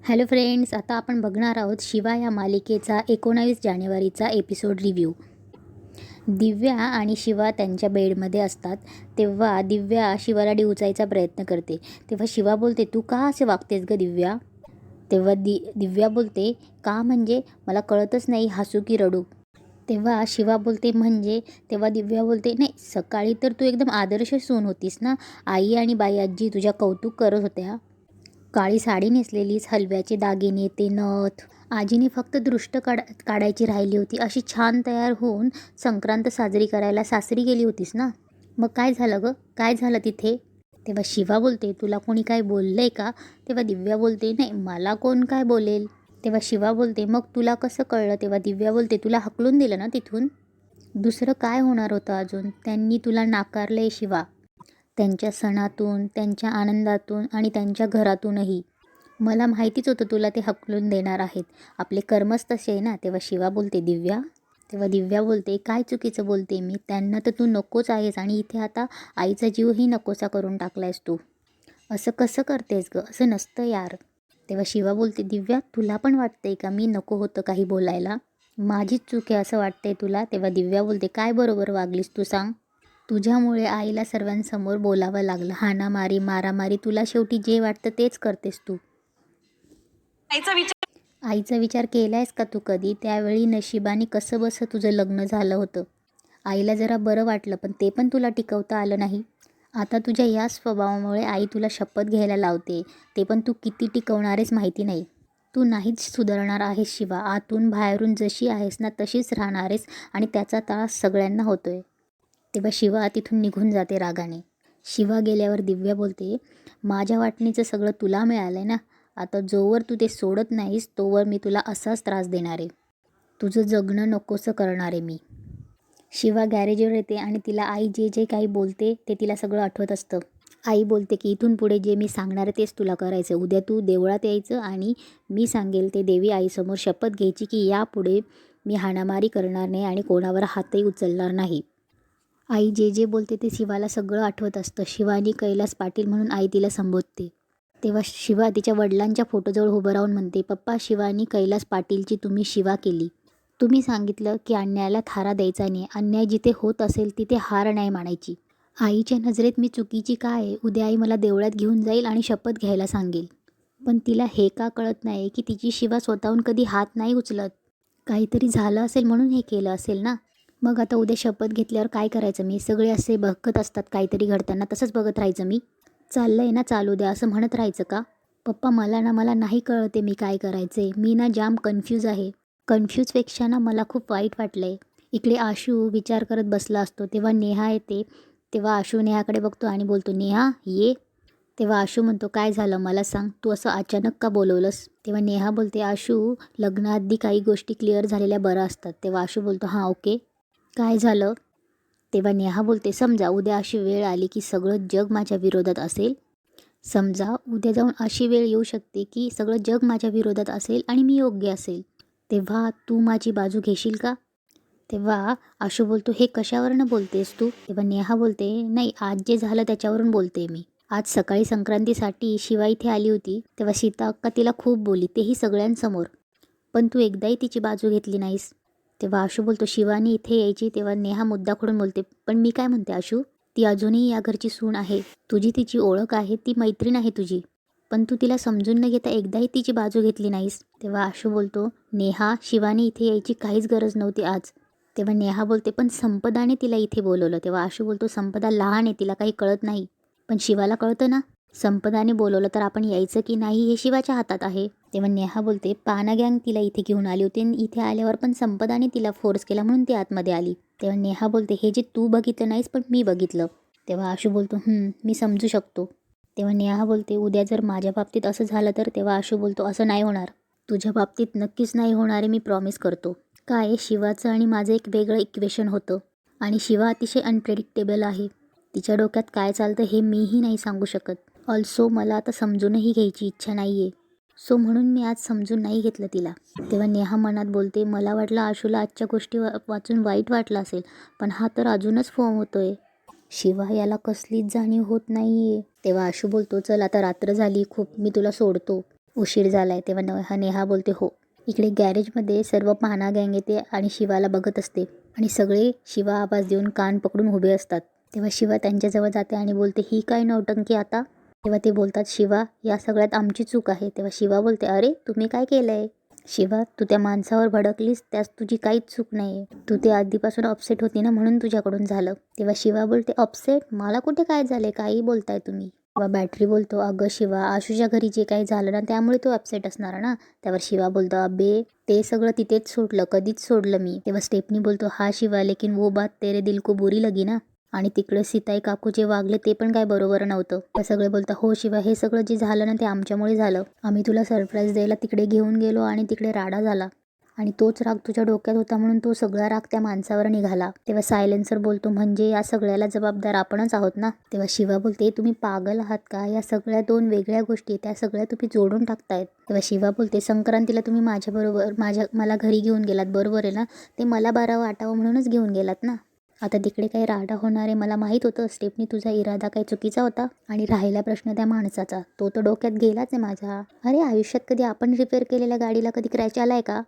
Hello friends, आता आपण बघणार आहोत शिवा या मालिकेचा 19 जानेवारीचा एपिसोड रिव्ह्यू. दिव्या आणि शिवा त्यांच्या बेडमध्ये असतात तेव्हा दिव्या शिवाला डिवचायचा प्रयत्न करते. तेव्हा शिवा बोलते, तू का असे वागतेस ग दिव्या? तेव्हा दिव्या बोलते, का म्हणजे मला कळतच नाही, हसू की रडू? तेव्हा शिवा बोलते म्हणजे? तेव्हा दिव्या बोलते, नाही, सकाळी तर तू एकदम आदर्श सून होतीस ना. आई आणि बाई आजी तुझ्या कौतुक करत होत्या. काळी साडी नेसलेलीस, हलव्याचे दागिने, ते नथ. आजीने फक्त दृष्ट काढायची राहिली होती. अशी छान तयार होऊन संक्रांत साजरी करायला सासरी गेली होतीस ना. मग काय झालं ग? काय झालं तिथे? तेव्हा शिवा बोलते, तुला कोणी काय बोललंय का? तेव्हा दिव्या बोलते, नाही, मला कोण काय बोलेल? तेव्हा शिवा बोलते, मग तुला कसं कळलं? तेव्हा दिव्या बोलते, तुला हकलून दिलं ना तिथून. दुसरं काय होणार होतं अजून? त्यांनी तुला नाकारलंय शिवा. त्यांच्या सणातून, त्यांच्या आनंदातून आणि त्यांच्या घरातूनही. मला माहितीच होतं तुला ते हकलून देणार आहेत. आपले कर्मच तसे आहे ना. तेव्हा शिवा बोलते, दिव्या? तेव्हा दिव्या बोलते, काय चुकीचं बोलते मी? त्यांना तर तू नकोच आहेस आणि इथे आता आईचा जीवही नकोसा करून टाकलायस तू. असं कसं करतेस ग? असं नसतं यार. तेव्हा शिवा बोलते, दिव्या तुला पण वाटतंय का मी नको होतं काही बोलायला? माझीच चूक आहे असं वाटतंय तुला? तेव्हा दिव्या बोलते, काय बरोबर वागलीस तू सांग? तुझ्यामुळे आईला सर्वांसमोर बोलावं लागलं. हाणामारी, मारामारी, तुला शेवटी जे वाटतं तेच करतेस तू. आईचा विचार केलायस का तू कधी? त्यावेळी नशिबाने कसं बसं तुझं लग्न झालं होतं. आईला जरा बरं वाटलं, पण ते पण तुला टिकवता आलं नाही. आता तुझ्या या स्वभावामुळे आई तुला शपथ घ्यायला लावते, ते पण तू किती टिकवणारेस माहिती नाही. तू नाहीच सुधारणार आहेस शिवा. आतून बाहेरून जशी आहेस ना तशीच राहणारेस आणि त्याचा त्रास सगळ्यांना होतोय. तेव्हा शिवा तिथून निघून जाते रागाने. शिवा गेल्यावर दिव्या बोलते, माझ्या वाटणीचं सगळं तुला मिळालं आहे ना. आता जोवर तू ते सोडत नाहीस तोवर मी तुला असाच त्रास देणार आहे. तुझं जगणं नकोसं करणार आहे मी. शिवा गॅरेजवर येते आणि तिला आई जे जे काही बोलते ते तिला सगळं आठवत असतं. आई बोलते की इथून पुढे जे मी सांगणार तेच तुला करायचं. उद्या तू देवळात यायचं आणि मी सांगेल ते देवी आईसमोर शपथ घ्यायची की यापुढे मी हाणामारी करणार नाही आणि कोणावर हातही उचलणार नाही. आई जे जे बोलते ते शिवाला सगळं आठवत असतं. शिवानी कैलास पाटील म्हणून आई तिला संबोधते. तेव्हा शिवा तिच्या वडिलांच्या फोटोजवळ उभं राहून म्हणते, पप्पा, शिवानी कैलास पाटीलची तुम्ही शिवा केली. तुम्ही सांगितलं की अन्यायाला थारा द्यायचा नाही. अन्याय जिथे होत असेल तिथे हार नाही मानायची. आईच्या नजरेत मी चुकीची काय आहे? उद्या आई मला देवळात घेऊन जाईल आणि शपथ घ्यायला सांगेल. पण तिला हे का कळत नाही की तिची शिवा स्वतःहून कधी हात नाही उचलत. काहीतरी झालं असेल म्हणून हे केलं असेल ना. मग आता उद्या शपथ घेतल्यावर काय करायचं मी? सगळे असे बघत असतात काहीतरी घडताना, तसंच बघत राहायचं मी? चाललंय ना चालू द्या असं म्हणत राहायचं का? पप्पा, मला नाही कळते मी काय करायचे. मी ना जाम कन्फ्यूज आहे. कन्फ्यूजपेक्षा ना मला खूप वाईट वाटलंय. इकडे आशू विचार करत बसला असतो तेव्हा नेहा येते. तेव्हा आशू नेहाकडे बघतो आणि बोलतो, नेहा ये. तेव्हा आशू म्हणतो, काय झालं मला सांग, तू असं अचानक का बोलवलंस? तेव्हा नेहा बोलते, आशू, लग्नाआधी काही गोष्टी क्लिअर झालेल्या बरं असतात. तेव्हा आशू बोलतो, हां ओके, काय झालं? तेव्हा नेहा बोलते, समजा उद्या अशी वेळ आली की सगळं जग माझ्या विरोधात असेल. समजा उद्या जाऊन अशी वेळ येऊ शकते की सगळं जग माझ्या विरोधात असेल आणि मी योग्य असेल. तेव्हा तू माझी बाजू घेशील का? तेव्हा आशू बोलतो, हे कशावरनं बोलतेस तू? तेव्हा नेहा बोलते, नाही, आज जे झालं त्याच्यावरून बोलते मी. आज सकाळी संक्रांतीसाठी शिवा इथे आली होती तेव्हा सीता अक्का तिला खूप बोलली, तेही सगळ्यांसमोर. पण तू एकदाही तिची बाजू घेतली नाहीस. तेव्हा आशू बोलतो, शिवानी इथे यायची. तेव्हा नेहा मुद्दा खोडून बोलते, पण मी काय म्हणते आशू, ती अजूनही या घरची सून आहे. तुझी तिची ओळख आहे, ती मैत्रीण आहे तुझी. पण तू तिला समजून न घेता एकदाही तिची बाजू घेतली नाहीस. तेव्हा आशू बोलतो, नेहा, शिवानी इथे यायची काहीच गरज नव्हती आज. तेव्हा नेहा बोलते, पण संपदाने तिला इथे बोलवलं. तेव्हा आशू बोलतो, संपदा लहान आहे, तिला काही कळत नाही. पण शिवाला कळतं ना. संपदाने बोलवलं तर आपण यायचं की नाही हे शिवाच्या हातात आहे. तेव्हा नेहा बोलते, पाना गँग तिला इथे घेऊन आली होती आणि इथे आल्यावर पण संपदाने तिला फोर्स केला म्हणून ती आतमध्ये आली. तेव्हा नेहा बोलते, हे जे तू बघितलं नाहीस पण मी बघितलं. तेव्हा आशू बोलतो, मी समजू शकतो. तेव्हा नेहा बोलते, उद्या जर माझ्या बाबतीत असं झालं तर? तेव्हा आशू बोलतो, असं नाही होणार. तुझ्या बाबतीत नक्कीच नाही होणार आहे, मी प्रॉमिस करतो. काय, शिवाचं आणि माझं एक वेगळं इक्वेशन होतं आणि शिवा अतिशय अनप्रेडिक्टेबल आहे. तिच्या डोक्यात काय चालतं हे मीही नाही सांगू शकत. ऑल्सो मला आता समजूनही घ्यायची इच्छा नाही आहे. सो म्हणून मी आज समजून नाही घेतलं तिला. तेव्हा नेहा मनात बोलते, मला वाटलं आशूला आजच्या गोष्टी वाचून वाईट वाटलं असेल, पण हा तर अजूनच फॉर्म होतोय. शिवा याला कसलीच जाणीव होत नाहीये. तेव्हा आशू बोलतो, चल आता रात्र झाली खूप, मी तुला सोडतो. उशीर झालाय. तेव्हा नेहा बोलते हो. इकडे गॅरेजमध्ये सर्व पाहणा गँग येते आणि शिवाला बघत असते आणि सगळे शिवा आवाज देऊन कान पकडून उभे असतात. तेव्हा शिवा त्यांच्याजवळ जाते आणि बोलते ही काय नौटंकी आता. तेव्हा ते बोलतात शिवा या सगळ्यात आमची चूक आहे. तेव्हा शिवा बोलते अरे तुम्ही काय केलंय. शिवा तू त्या माणसावर भडकलीस त्यास तुझी काहीच चूक नाही. तू ते आधीपासून अपसेट होती ना म्हणून तुझ्याकडून झालं. तेव्हा शिवा बोलते अपसेट मला कुठे काय झाले काही बोलताय तुम्ही. तेव्हा बॅटरी बोलतो अगं शिवा आशूच्या घरी जे काही झालं ना त्यामुळे तो अपसेट असणार ना. त्यावर शिवा बोलतो अबे ते सगळं तिथेच सोडलं कधीच सोडलं मी. तेव्हा स्टेपनी बोलतो हा शिवा लेकिन वो बात तेरे दिल को बुरी लगी ना. आणि तिकडे सीताई काकू जे वागले ते पण काय बरोबर नव्हतं. त्या सगळे बोलतात हो शिवा हे सगळं जे झालं ना ते आमच्यामुळे झालं. आम्ही तुला सरप्राईज द्यायला तिकडे घेऊन गेलो आणि तिकडे राडा झाला आणि तोच राग तुझ्या डोक्यात होता म्हणून तो सगळा राग त्या माणसावर निघाला. तेव्हा सायलेन्सर बोलतो म्हणजे या सगळ्याला जबाबदार आपणच आहोत ना. तेव्हा शिवा बोलते तुम्ही पागल आहात का. या सगळ्या दोन वेगळ्या गोष्टी त्या सगळ्या तुम्ही जोडून टाकतायत. तेव्हा शिवा बोलते संक्रांतीला तुम्ही माझ्याबरोबर मला घरी घेऊन गेलात बरोबर आहे ना. ते मला बरं वाटावं म्हणूनच घेऊन गेलात ना. आता तिकडे काही राडा होणार आहे मला माहीत होतं. स्टेपनी तुझा इरादा काही चुकीचा होता आणि राहिला प्रश्न त्या माणसाचा तो तर डोक्यात गेलाच आहे माझ्या. अरे आयुष्यात कधी आपण रिपेअर केलेल्या गाडीला कधी क्रॅच आलाय का.